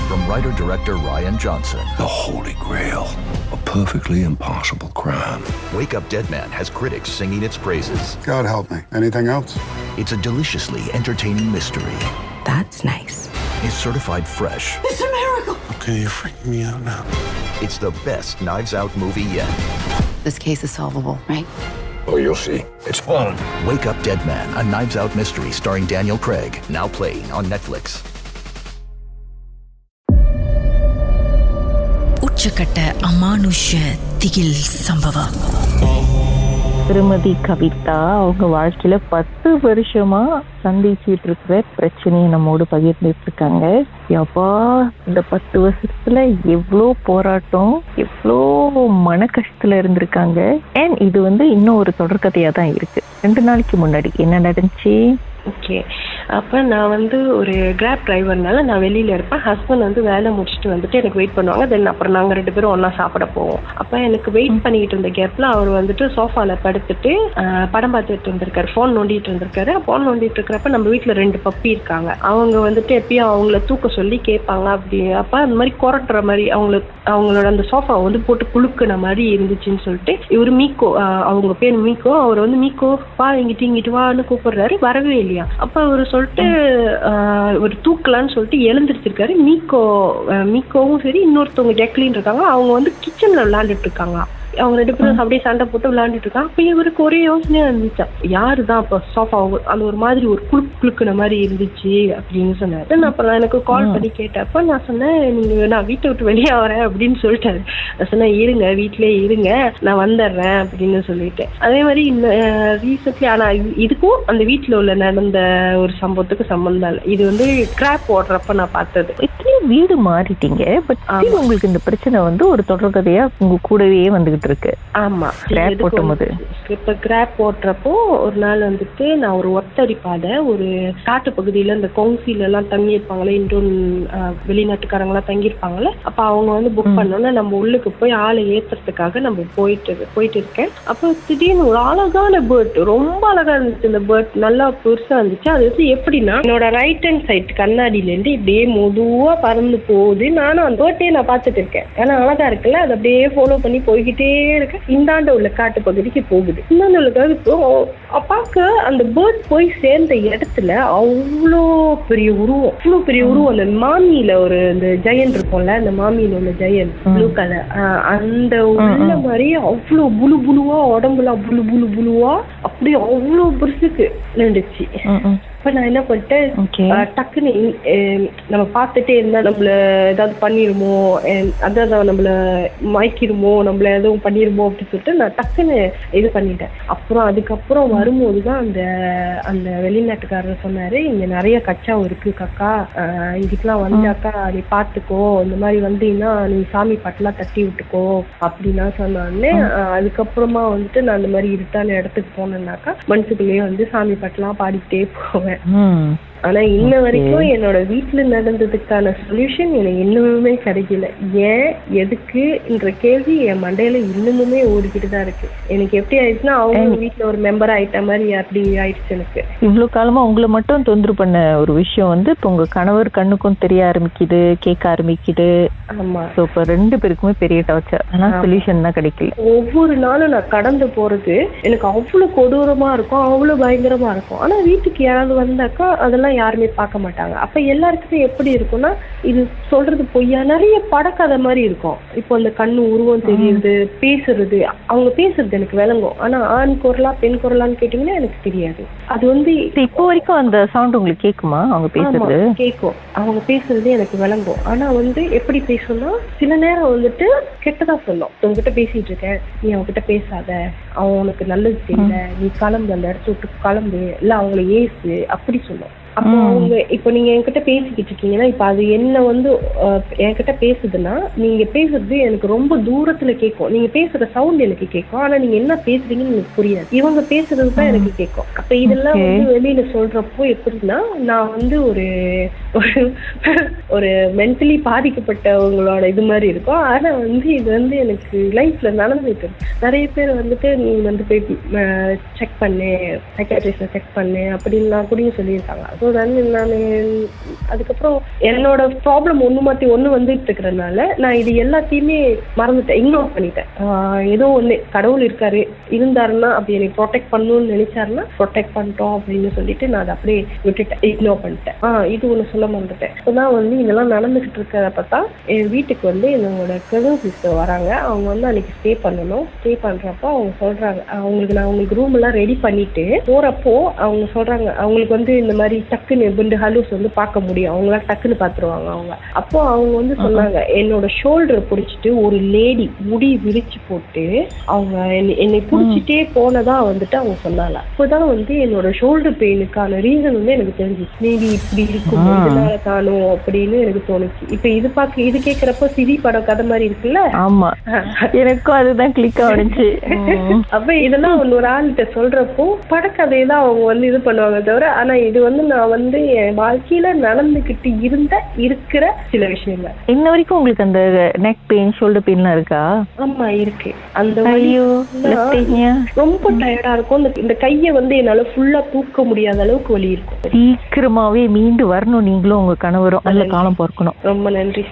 from writer-director Rian Johnson. The Holy Grail, a perfectly impossible crime. Wake Up Dead Man has critics singing its praises. God help me. Anything else? It's a deliciously entertaining mystery. That's nice. It's certified fresh. It's a miracle. Okay, you're freaking me out now. It's the best Knives Out movie yet. This case is solvable, right? Oh, you'll see. It's fun. Wake Up Dead Man, a Knives Out mystery starring Daniel Craig, now playing on Netflix. உச்சக்கட்ட அமானுஷ திகில் சம்பவம். திருமதி கவிதா அவங்க வாழ்க்கையில 10 வருஷமா சந்திச்சுட்டு இருக்கிற பிரச்சனையை நம்மோடு பகிர்ந்துட்டு இருக்காங்க. யப்பா, இந்த 10 வருஷத்துல எவ்வளோ போராட்டம், எவ்வளோ மன கஷ்டத்துல இருந்திருக்காங்க. அண்ட் இது இன்னும் ஒரு தொடர்கதையா தான் இருக்கு. 2 நாளைக்கு முன்னாடி என்ன நடந்துச்சு? ஓகே, அப்போ நான் ஒரு கிராப் டிரைவர்னால நான் வெளியில் இருப்பேன். ஹஸ்பண்ட் வேலை முடிச்சுட்டு எனக்கு வெயிட் பண்ணுவாங்க. தென் அப்புறம் நாங்கள் 2 பேரும் ஒன்றா சாப்பிட போவோம். அப்போ எனக்கு வெயிட் பண்ணிக்கிட்டு இருந்த கேப்பில் அவர் சோஃபாவில் படுத்துட்டு படம் பார்த்துட்டு இருந்திருக்காரு, ஃபோன் நோண்டிட்டு இருந்திருக்காரு. ஃபோன் நோண்டிட்டு இருக்கிறப்ப நம்ம வீட்டில் 2 பப்பி இருக்காங்க. அவங்க எப்பயும் அவங்கள தூக்க சொல்லி கேட்பாங்க. அப்படி அப்போ அந்த மாதிரி கொரட்டுற மாதிரி அவங்களோட அந்த சோஃபா போட்டு குலுக்குன மாதிரி இருந்துச்சுன்னு சொல்லிட்டு இவர் மீக்கோ, அவங்க பேர் மீக்கோ, அவர் மீக்கோ வா இங்கிட்டு வான்னு கூப்பிடுறாரு. வரவே இல்லையா. அப்ப அவரு சொல்லிட்டு ஒரு தூக்கலான்னு சொல்லிட்டு எழுந்திருச்சிருக்காரு. மீக்கோவும் சரி, இன்னொருத்தவங்க ஜெக்லின் இருக்காங்க. அவங்க கிச்சன்ல விளையாண்டுட்டு இருக்காங்க. அவங்க 2 பேரும் அப்படியே சண்டை போட்டு விளையாண்டுட்டு இருக்காங்க. அப்ப இவருக்கு ஒரே யோசனையா இருந்துச்சா, யாருதான் இப்ப சோஃபா அந்த ஒரு மாதிரி ஒரு குளுக்குன மாதிரி இருந்துச்சு அப்படின்னு சொன்னாரு. அப்புறம் எனக்கு கால் பண்ணி கேட்டப்ப நான் சொன்னேன், நான் வீட்டை விட்டு வெளியே வரேன் அப்படின்னு சொல்லிட்டாரு. நான் சொன்னேன், இருங்க வீட்லயே இருங்க, நான் வந்துடுறேன் அப்படின்னு சொல்லிட்டேன். அதே மாதிரி ரீசென்ட்லி, ஆனா இதுக்கும் அந்த வீட்டுல உள்ள நடந்த ஒரு சம்பவத்துக்கு சம்பந்தம் இல்லை. இது கிராப் ஓடுறப்ப நான் பார்த்தது. இப்படியும் வீடு மாறிட்டீங்க, பட் உங்களுக்கு இந்த பிரச்சனை ஒரு தொடர்கதையா உங்க கூடவே வந்துகிட்டு இருக்கு. ஆமா, கிராப் போட்டும்போது இப்ப கிராப் போடுறப்போ ஒரு நாள் நான் ஒரு ஒத்தடி பாதை, ஒரு காட்டு பகுதியில இந்த கவுன்சில எல்லாம் தங்கி இருப்பாங்களே, இண்டோன் வெளிநாட்டுக்காரங்க எல்லாம் தங்கி இருப்பாங்கல்ல. அப்ப அவங்க புக் பண்ணோம்னா நம்ம உள்ளுக்கு போய் ஆளை ஏத்துறதுக்காக நம்ம போயிட்டு இருக்கேன். அப்ப திடீர்னு ஒரு அழகான பேர்ட், ரொம்ப அழகா இருந்துச்சு. இந்த பேர்ட் நல்லா பெருசா இருந்துச்சு. அது எப்படின்னா, என்னோட ரைட் ஹேண்ட் சைட் கண்ணாடியில இருந்து இப்படியே மெதுவா பறந்து போகுது. நானும் அந்த பேர்ட்டே நான் பார்த்துட்டு இருக்கேன். ஏன்னா அழகா இருக்குல்ல, அது அப்படியே ஃபாலோ பண்ணி போய்கிட்டே இருக்கு. இந்தாண்ட உள்ள காட்டு பகுதிக்கு போகுது. இந்தாண்ட உள்ள பார்க்க அந்த பேர்ட் போய் சேர்ந்த இடத்துல அவ்வளோ பெரிய உருவம், அந்த மாமியில இந்த ஜெயன் இருக்கும்ல, அந்த மாமியில உள்ள ஜெயன் ப்ளூ கலர், அந்த உள்ள மாதிரி அவ்வளோ புழுவா, உடம்புல புழுவா அப்படியே அவ்வளோ பெருசுக்கு நின்றுச்சு. அப்ப நான் என்ன பண்ணிட்டேன், டக்குன்னு நம்ம பார்த்துட்டே இருந்தா நம்மள ஏதாவது பண்ணிருமோ, அதாவது நம்மள மயக்கிருமோ, நம்மள எதுவும் பண்ணிருமோ அப்படின்னு சொல்லிட்டு நான் டக்குன்னு இது பண்ணிட்டேன். அதுக்கப்புறம் வரும்போதுதான் அந்த வெளிநாட்டுக்காரர் சொன்னாரு, இங்க நிறைய கச்சாவும் இருக்கு கக்கா, இதுக்கெல்லாம் வந்தாக்கா நீ பாத்துக்கோ, இந்த மாதிரி வந்தீங்கன்னா நீ சாமி பாட்டெல்லாம் தட்டி விட்டுக்கோ அப்படின்னா சொன்னாலே. அதுக்கப்புறமா நான் அந்த மாதிரி இருட்டான இடத்துக்கு போனேன்னாக்கா மனசுக்குள்ளேயே சாமி பாட்டெல்லாம் பாடிக்கிட்டே போவேன். ஆனா இன்ன வரைக்கும் என்னோட வீட்டுல நடந்ததுக்கான சொல்யூஷன் எனக்கு இன்னுமே கிடைக்கல. ஏன் எதுக்கு என்ற கேள்வி என் மண்டையில இன்னுமே ஓடிக்கிட்டு தான் இருக்கு. எனக்கு எப்படி ஆயிடுச்சுன்னா, அவங்க வீட்டுல ஒரு மெம்பர் ஆயிட்ட மாதிரி அப்படி ஆயிடுச்சு எனக்கு. இவ்வளவு காலமா உங்களை மட்டும் தொந்தரவு பண்ண ஒரு விஷயம் இப்ப உங்க கணவர் கண்ணுக்கும் தெரிய ஆரம்பிக்குது, கேட்க ஆரம்பிக்குது. ஆமா, இப்ப 2 பேருக்குமே பெரிய டார்ச்சர். ஆனா சொல்யூஷன் தான் கிடைக்கல. ஒவ்வொரு நாளும் நான் கடந்து போறது எனக்கு அவ்வளவு கொடூரமா இருக்கும், அவ்வளவு பயங்கரமா இருக்கும். ஆனா வீட்டுக்கு யாராவது வந்தாக்கா அதெல்லாம் யாருமே பார்க்க மாட்டாங்க. அப்ப எல்லாருக்குமே எப்படி இருக்கும்னா, இது சொல்றது பொய்யா, நிறைய படக்கதை மாதிரி இருக்கும். இப்போ அந்த கண்ணு உருவம் தெரியுது, பேசுறது, அவங்க பேசுறது எனக்கு விளங்கும். ஆனா ஆண் குரலா பெண் குரலான்னு கேட்டீங்கன்னா எனக்கு தெரியாது. அது இப்போ வரைக்கும் அந்த சவுண்ட் உங்களுக்கு கேக்குமா? அவங்க பேசுறது கேட்கும், அவங்க பேசுறது எனக்கு விளங்கும். ஆனா எப்படி பேசணும்னா, சில நேரம் கெட்டதா சொல்லும். உங்ககிட்ட பேசிட்டு இருக்கேன், நீ அவங்ககிட்ட பேசாத, அவன் உனக்கு நல்லது தெரியல, நீ கிளம்பு, அந்த இடத்த விட்டு கிளம்பு, இல்ல அவங்கள ஏசு அப்படி சொல்லும். அப்போ அவங்க இப்போ நீங்க என்கிட்ட பேசிக்கிட்டு இருக்கீங்கன்னா, இப்ப அது என்ன என்கிட்ட பேசுதுன்னா, நீங்க பேசுறது எனக்கு ரொம்ப தூரத்துல கேட்கும். நீங்க பேசுற சவுண்ட் எனக்கு கேட்கும், ஆனா நீங்க என்ன பேசுறீங்கன்னு எனக்கு புரியாது. இவங்க பேசுறது தான் எனக்கு கேட்கும். அப்ப இதெல்லாம் வெளியில சொல்றப்போ எப்படின்னா, நான் ஒரு மென்டலி பாதிக்கப்பட்டவங்களோட இது மாதிரி இருக்கும். ஆனா இது எனக்கு லைஃப்ல நடந்துட்டு நிறைய பேர் நீ போய் செக் பண்ணு, சைக்காட்ரிஸ்ட செக் பண்ணு அப்படின்லாம் கூட சொல்லியிருக்காங்க. ஸோ ஸோ தென் நான் அதுக்கப்புறம் என்னோட ப்ராப்ளம் ஒன்று மாற்றி ஒன்று வந்துட்டு இருக்கிறதுனால நான் இது எல்லாத்தையுமே மறந்துட்டேன், இக்னோர் பண்ணிட்டேன். ஏதோ ஒன்று கடவுள் இருக்காரு, இருந்தாருன்னா அப்படி என்னை ப்ரொடெக்ட் பண்ணணும்னு நினைச்சாருன்னா ப்ரொடெக்ட் பண்ணிட்டோம் அப்படின்னு சொல்லிட்டு நான் அதை அப்படியே விட்டுட்டேன், இக்னோர் பண்ணிட்டேன். இது ஒன்று சொல்ல மறந்துட்டேன். இப்போதான் வந்து இதெல்லாம் நடந்துகிட்டு இருக்கிறப்ப தான் என் வீட்டுக்கு வந்து என்னோட கசின் சிஸ்டர் வராங்க. அவங்க வந்து அன்னைக்கு ஸ்டே பண்ணணும். ஸ்டே பண்றப்போ அவங்க சொல்றாங்க, அவங்களுக்கு ரூம் எல்லாம் ரெடி பண்ணிட்டு போறப்போ அவங்க சொல்றாங்க, அவங்களுக்கு வந்து இந்த மாதிரி டக்குன்னு ரெண்டு ஹலூஸ் வந்து பார்க்க முடியும், அவங்களா டக்குன்னு பாத்துருவாங்க அவங்க. அப்போ அவங்க வந்து சொன்னாங்க, என்னோட ஷோல்டரை பிடிச்சிட்டு ஒரு லேடி முடி விரிச்சு போட்டு அவங்க என்னை பிடிச்சிட்டே போனதா வந்துட்டு அவங்க சொன்னாங்க. அப்போதான் வந்து என்னோட ஷோல்டர் பெயினுக்கான ரீசன் வந்து எனக்கு தெரிஞ்சிச்சு. மேபி இப்படி இருக்கும் இதனால காணும் அப்படின்னு எனக்கு தோணுச்சு. இப்ப இது கேக்குறப்போ சிரி படம் கதை மாதிரி இருக்குல்ல. ஆமா, எனக்கும் அதுதான் கிளிக் ஆயிடுச்சு. அப்ப இதெல்லாம் ஒரு ஆள்கிட்ட சொல்றப்போ படக்கதையெல்லாம் அவங்க வந்து இது பண்ணுவாங்க தவிர, ஆனா இது வந்து நான் வந்து என் வாழ்க்கையில நடந்துகிட்டு இருக்கிற சில விஷயங்கள். இன்ன வரைக்கும் உங்களுக்கு அந்த நெக் பெயின், ஷோல்டர் பெயின்லாம் இருக்கா? ஆமா இருக்கு. அந்த ரொம்ப டயர்டா இருக்கும். இந்த கையை வந்து என்னால ஃபுல்லா தூக்க முடியாத அளவுக்கு வலி இருக்கும். சீக்கிரமாவே மீண்டு வரணும் நீங்களும் உங்க கணவரும். நல்ல காலம் பார்க்கணும். ரொம்ப நன்றி.